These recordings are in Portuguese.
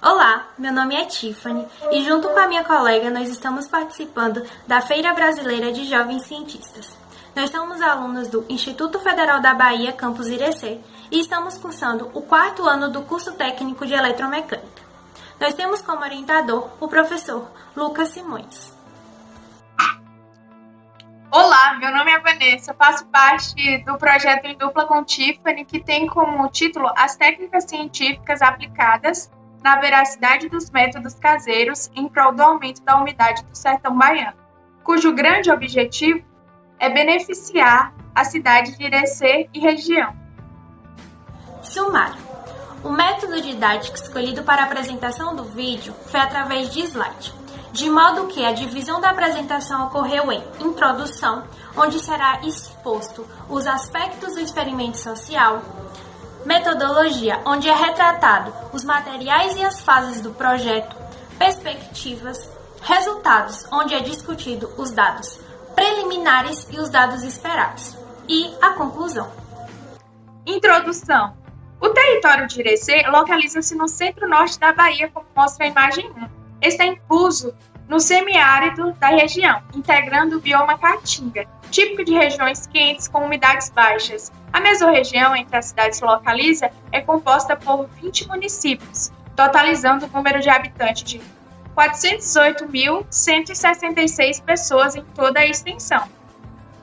Olá, meu nome é Tiffany e junto com a minha colega nós estamos participando da Feira Brasileira de Jovens Cientistas. Nós somos alunos do Instituto Federal da Bahia, Campus Irecê, e estamos cursando o 4º ano do curso técnico de Eletromecânica. Nós temos como orientador o professor Lucas Simões. Olá, meu nome é Vanessa, faço parte do projeto Em Dupla com Tiffany, que tem como título As Técnicas Científicas Aplicadas na Veracidade dos Métodos Caseiros em prol do aumento da umidade do sertão baiano, cujo grande objetivo é beneficiar a cidade de Irecê e região. Sumário. O método didático escolhido para a apresentação do vídeo foi através de slide, de modo que a divisão da apresentação ocorreu em introdução, onde será exposto os aspectos do experimento social, metodologia, onde é retratado os materiais e as fases do projeto, perspectivas, resultados, onde é discutido os dados preliminares e os dados esperados, e a conclusão. Introdução. O território de Irecê localiza-se no centro-norte da Bahia, como mostra a imagem 1. Está incluso no semiárido da região, integrando o bioma caatinga, típico de regiões quentes com umidades baixas. A mesorregião em que a cidade se localiza é composta por 20 municípios, totalizando o número de habitantes de 418.166 pessoas em toda a extensão.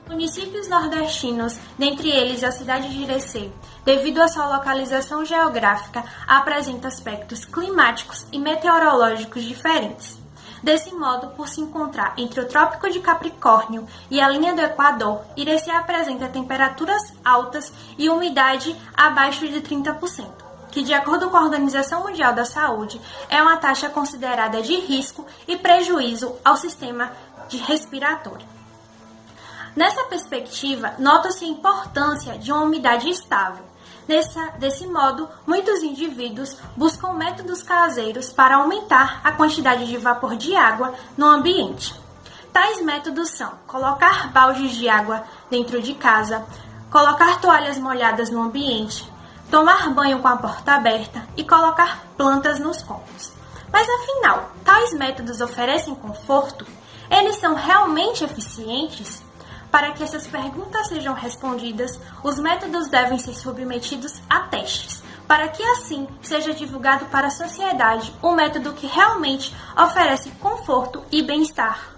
Municípios nordestinos, dentre eles a cidade de Irecê, devido à sua localização geográfica, apresenta aspectos climáticos e meteorológicos diferentes. Desse modo, por se encontrar entre o Trópico de Capricórnio e a linha do Equador, Irecê apresenta temperaturas altas e umidade abaixo de 30%, que, de acordo com a Organização Mundial da Saúde, é uma taxa considerada de risco e prejuízo ao sistema respiratório. Nessa perspectiva, nota-se a importância de uma umidade estável. Desse modo, muitos indivíduos buscam métodos caseiros para aumentar a quantidade de vapor de água no ambiente. Tais métodos são colocar baldes de água dentro de casa, colocar toalhas molhadas no ambiente, tomar banho com a porta aberta e colocar plantas nos cômodos. Mas afinal, tais métodos oferecem conforto? Eles são realmente eficientes? Para que essas perguntas sejam respondidas, os métodos devem ser submetidos a testes, para que assim seja divulgado para a sociedade um método que realmente oferece conforto e bem-estar.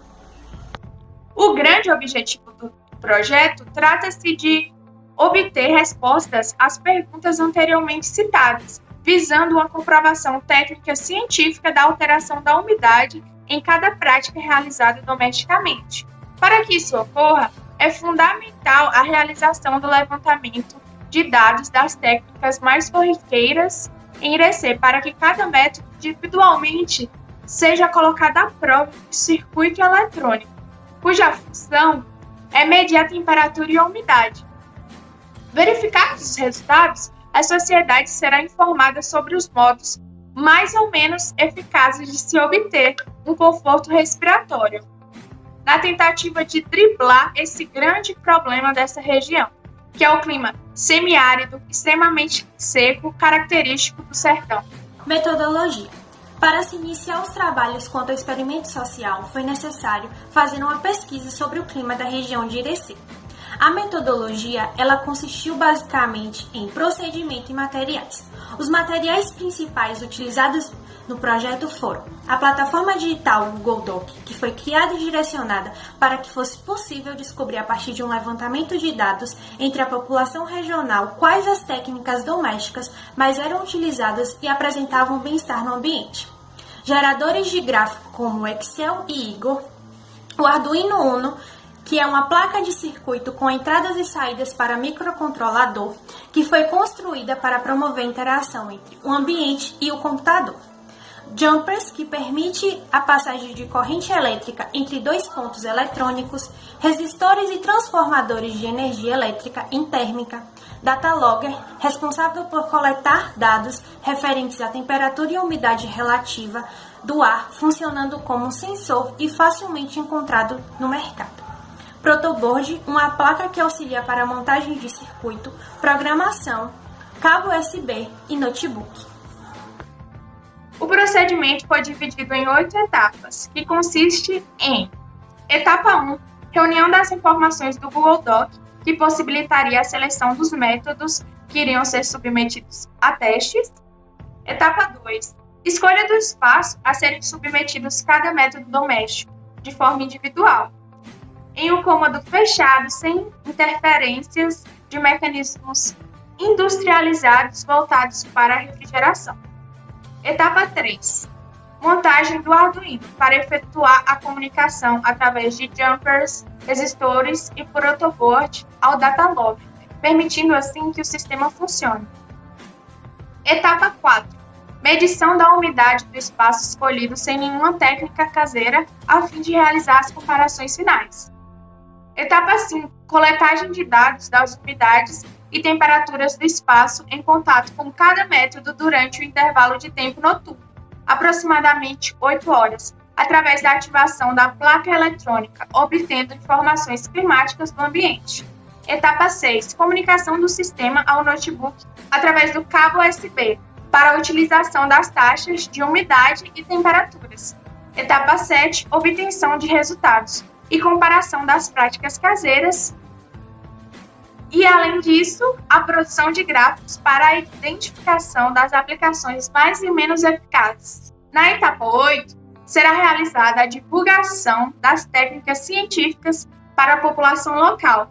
O grande objetivo do projeto trata-se de obter respostas às perguntas anteriormente citadas, visando uma comprovação técnica científica da alteração da umidade em cada prática realizada domesticamente. Para que isso ocorra, é fundamental a realização do levantamento de dados das técnicas mais corriqueiras em Irecê, para que cada método individualmente seja colocado à prova de circuito eletrônico, cuja função é medir a temperatura e a umidade. Verificados os resultados, a sociedade será informada sobre os modos mais ou menos eficazes de se obter um conforto respiratório, na tentativa de driblar esse grande problema dessa região, que é o clima semiárido, extremamente seco, característico do sertão. Metodologia. Para se iniciar os trabalhos quanto ao experimento social, foi necessário fazer uma pesquisa sobre o clima da região de Irecê. A metodologia, ela consistiu basicamente em procedimento e materiais. Os materiais principais utilizados no projeto foram a plataforma digital Google Doc, que foi criada e direcionada para que fosse possível descobrir a partir de um levantamento de dados entre a população regional quais as técnicas domésticas mais eram utilizadas e apresentavam bem-estar no ambiente. Geradores de gráfico como Excel e Igor, o Arduino Uno, que é uma placa de circuito com entradas e saídas para microcontrolador, que foi construída para promover a interação entre o ambiente e o computador. Jumpers, que permite a passagem de corrente elétrica entre dois pontos eletrônicos, resistores e transformadores de energia elétrica em térmica, Datalogger, responsável por coletar dados referentes à temperatura e umidade relativa do ar, funcionando como um sensor e facilmente encontrado no mercado. Protoboard, uma placa que auxilia para a montagem de circuito, programação, cabo USB e notebook. O procedimento foi dividido em 8 etapas, que consiste em: etapa 1, reunião das informações do Google Doc, que possibilitaria a seleção dos métodos que iriam ser submetidos a testes. Etapa 2, escolha do espaço a serem submetidos cada método doméstico, de forma individual, em um cômodo fechado, sem interferências de mecanismos industrializados voltados para a refrigeração. Etapa 3, montagem do Arduino para efetuar a comunicação através de jumpers, resistores e protoboard ao datalog, permitindo assim que o sistema funcione. Etapa 4, medição da umidade do espaço escolhido sem nenhuma técnica caseira, a fim de realizar as comparações finais. Etapa 5, coletagem de dados das umidades e temperaturas do espaço em contato com cada método durante o intervalo de tempo noturno, aproximadamente 8 horas, através da ativação da placa eletrônica, obtendo informações climáticas do ambiente. Etapa 6, comunicação do sistema ao notebook através do cabo USB, para a utilização das taxas de umidade e temperaturas. Etapa 7, obtenção de resultados e comparação das práticas caseiras. E, além disso, a produção de gráficos para a identificação das aplicações mais e menos eficazes. Na etapa 8, será realizada a divulgação das técnicas científicas para a população local,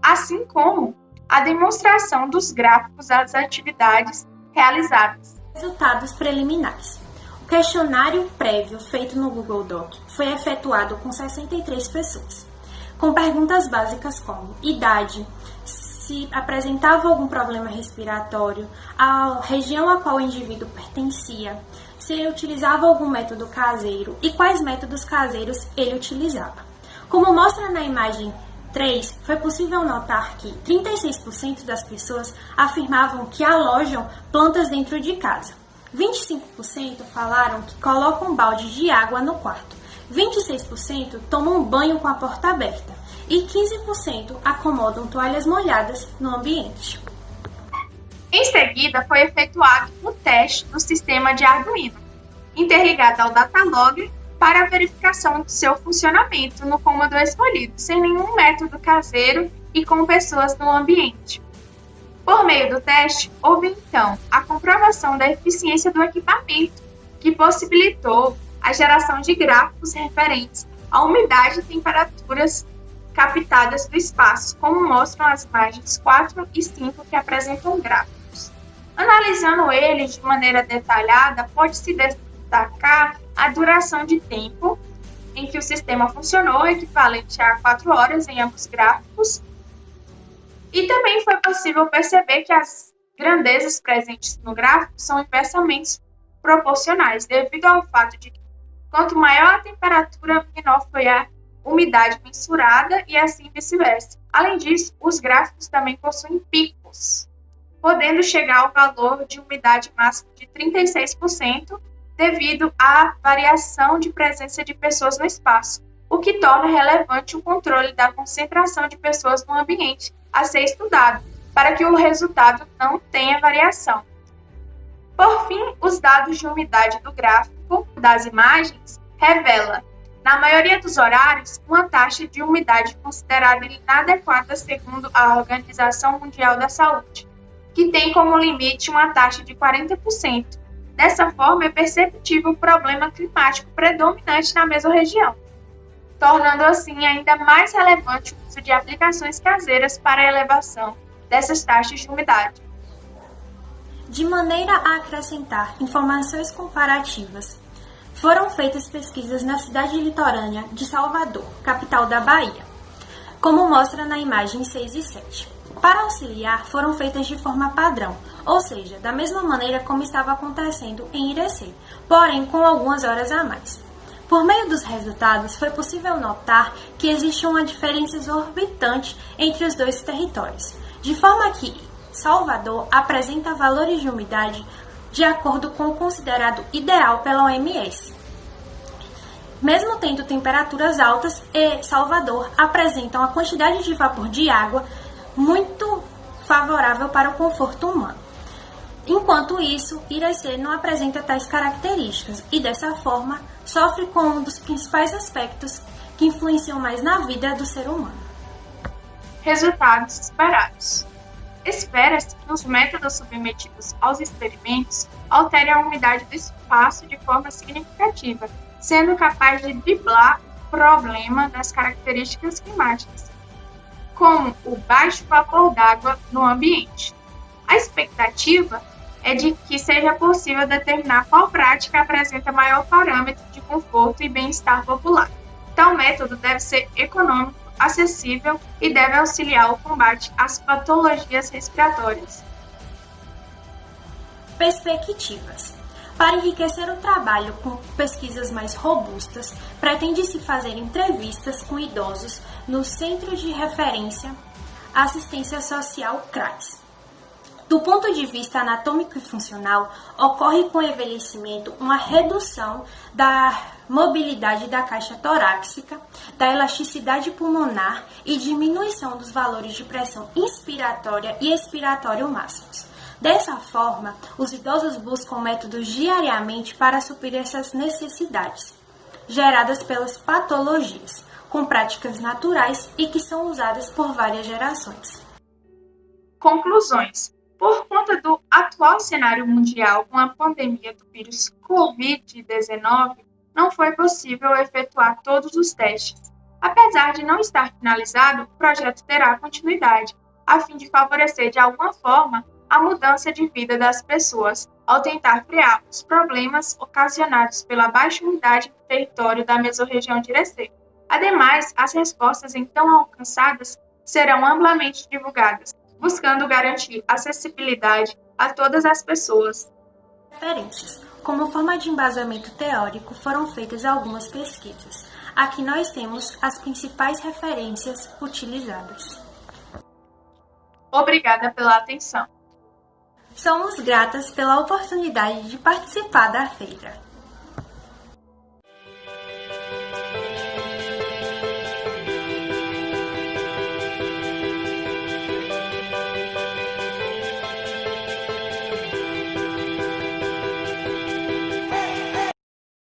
assim como a demonstração dos gráficos das atividades realizadas. Resultados preliminares. O questionário prévio feito no Google Doc foi efetuado com 63 pessoas, com perguntas básicas como idade, se apresentava algum problema respiratório, a região a qual o indivíduo pertencia, se ele utilizava algum método caseiro e quais métodos caseiros ele utilizava. Como mostra na imagem 3, foi possível notar que 36% das pessoas afirmavam que alojam plantas dentro de casa. 25% falaram que colocam balde de água no quarto. 26% tomam banho com a porta aberta. E 15% acomodam toalhas molhadas no ambiente. Em seguida, foi efetuado o teste do sistema de Arduino, interligado ao datalog, para a verificação do seu funcionamento no cômodo escolhido, sem nenhum método caseiro e com pessoas no ambiente. Por meio do teste, houve então a comprovação da eficiência do equipamento, que possibilitou a geração de gráficos referentes à umidade e temperaturas captadas do espaço, como mostram as imagens 4 e 5 que apresentam gráficos. Analisando eles de maneira detalhada, pode-se destacar a duração de tempo em que o sistema funcionou, equivalente a 4 horas em ambos gráficos. E também foi possível perceber que as grandezas presentes no gráfico são inversamente proporcionais, devido ao fato de que quanto maior a temperatura, menor foi a umidade mensurada e assim vice-versa. Além disso, os gráficos também possuem picos, podendo chegar ao valor de umidade máxima de 36%, devido à variação de presença de pessoas no espaço, o que torna relevante o controle da concentração de pessoas no ambiente a ser estudado, para que o resultado não tenha variação. Por fim, os dados de umidade do gráfico das imagens revela, na maioria dos horários, uma taxa de umidade considerada inadequada segundo a Organização Mundial da Saúde, que tem como limite uma taxa de 40%. Dessa forma, é perceptível o problema climático predominante na mesma região, tornando assim ainda mais relevante o uso de aplicações caseiras para a elevação dessas taxas de umidade. De maneira a acrescentar informações comparativas, foram feitas pesquisas na cidade litorânea de Salvador, capital da Bahia, como mostra na imagem 6 e 7. Para auxiliar, foram feitas de forma padrão, ou seja, da mesma maneira como estava acontecendo em Irecê, porém com algumas horas a mais. Por meio dos resultados, foi possível notar que existe uma diferença exorbitante entre os dois territórios, de forma que Salvador apresenta valores de umidade de acordo com o considerado ideal pela OMS. Mesmo tendo temperaturas altas, Salvador apresenta uma quantidade de vapor de água muito favorável para o conforto humano. Enquanto isso, Irecê não apresenta tais características e, dessa forma, sofre com um dos principais aspectos que influenciam mais na vida do ser humano. Resultados esperados. Espera-se que os métodos submetidos aos experimentos alterem a umidade do espaço de forma significativa, sendo capaz de driblar o problema das características climáticas, como o baixo vapor d'água no ambiente. A expectativa é de que seja possível determinar qual prática apresenta maior parâmetro de conforto e bem-estar popular. Tal método deve ser econômico, acessível e deve auxiliar o combate às patologias respiratórias. Perspectivas. Para enriquecer o trabalho com pesquisas mais robustas, pretende-se fazer entrevistas com idosos no Centro de Referência Assistência Social CRAS. Do ponto de vista anatômico e funcional, ocorre com o envelhecimento uma redução da mobilidade da caixa torácica, da elasticidade pulmonar e diminuição dos valores de pressão inspiratória e expiratória máximos. Dessa forma, os idosos buscam métodos diariamente para suprir essas necessidades, geradas pelas patologias, com práticas naturais e que são usadas por várias gerações. Conclusões. Por conta do atual cenário mundial com a pandemia do vírus Covid-19, não foi possível efetuar todos os testes. Apesar de não estar finalizado, o projeto terá continuidade, a fim de favorecer de alguma forma a mudança de vida das pessoas, ao tentar frear os problemas ocasionados pela baixa umidade do território da mesorregião de Irecê. Ademais, as respostas então alcançadas serão amplamente divulgadas, buscando garantir acessibilidade a todas as pessoas. Referências. Como forma de embasamento teórico, foram feitas algumas pesquisas. Aqui nós temos as principais referências utilizadas. Obrigada pela atenção. Somos gratas pela oportunidade de participar da feira.